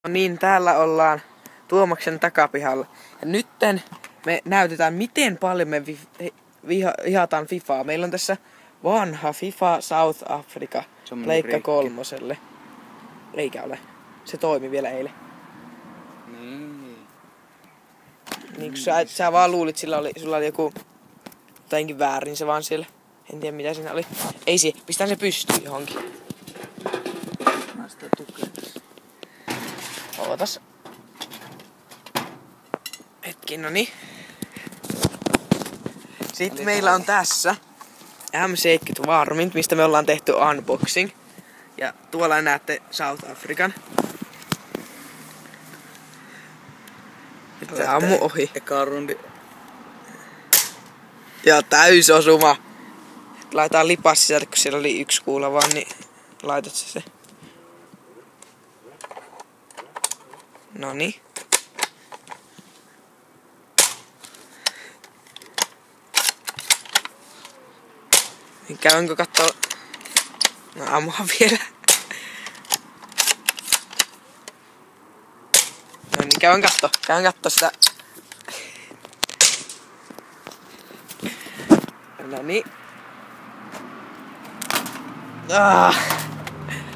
No niin, täällä ollaan Tuomaksen takapihalla. Ja nytten me näytetään, miten paljon me vihataan Fifaa. Meillä on tässä vanha FIFA South Africa Pleikka kolmoselle. Eikä ole. Se toimi vielä eilen. Niin kun sä vaan luulit, sulla oli joku jotenkin väärin se vaan siellä. En tiedä mitä siinä oli. Ei se, pistää se pystyyn johonkin. Mä sitä tukea. Ootas. Hetki, noniin. Sitten meillä on tässä M70 Varmint, mistä me ollaan tehty unboxing. Ja tuolla näette South African. Tää ammu ohi. Eka rundi. Ja täysosuma. Laitetaan lipas sieltä, kun siellä oli yksi kuula vaan, niin laitat se. Noniin. Niin käydäänkö kattoo? No ammuhan vielä. No niin, käydään kattoo sitä. No niin.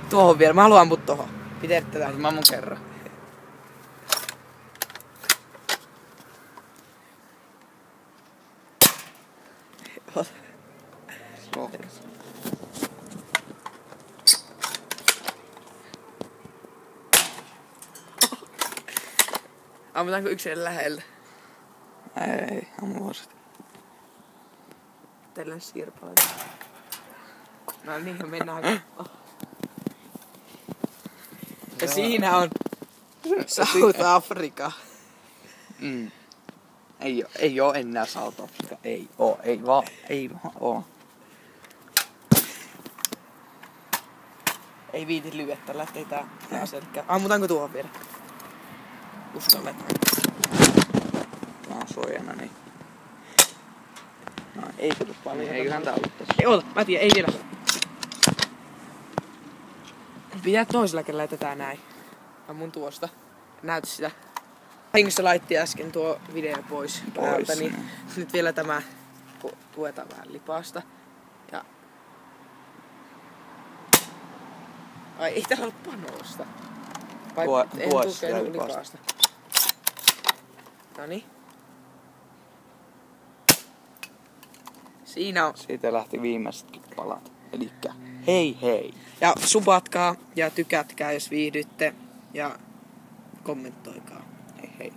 Tuohon vielä, mä haluan ampua tohon. Pidetään. Mä ammun kerran. Ammutaanko yksilön lähellä? Ei, ammu vasta. Tällä sirpaleita. No niin, mennään. Ja siinä on South Africa. Ei oo enää South Africa. Ei vaan oo. Ei viiti lyvettä, lähtee tää aseellikään. Ammutaanko tuohon vielä? Uskalletaan. Mä oon suojana niin. No, ei tule paljon. Eiköhän tää ollut tässä. Ei oota, mä tiedän, ei vielä. Pitää toisella kädellä laitetaan näin. Ammun tuosta. Näytä sitä. Hengissä laitti äsken tuo video pois päältä, niin nyt vielä tämä tuetaan vähän lipasta. Ja... Ai, ei täällä ole panosta. Vai en tukenut lipasta. Noniin. Siinä on. Siitä lähti viimeisetkin palat. Elikkä hei hei. Ja subatkaa ja tykätkää jos viihdytte ja kommentoikaa. Hei hei.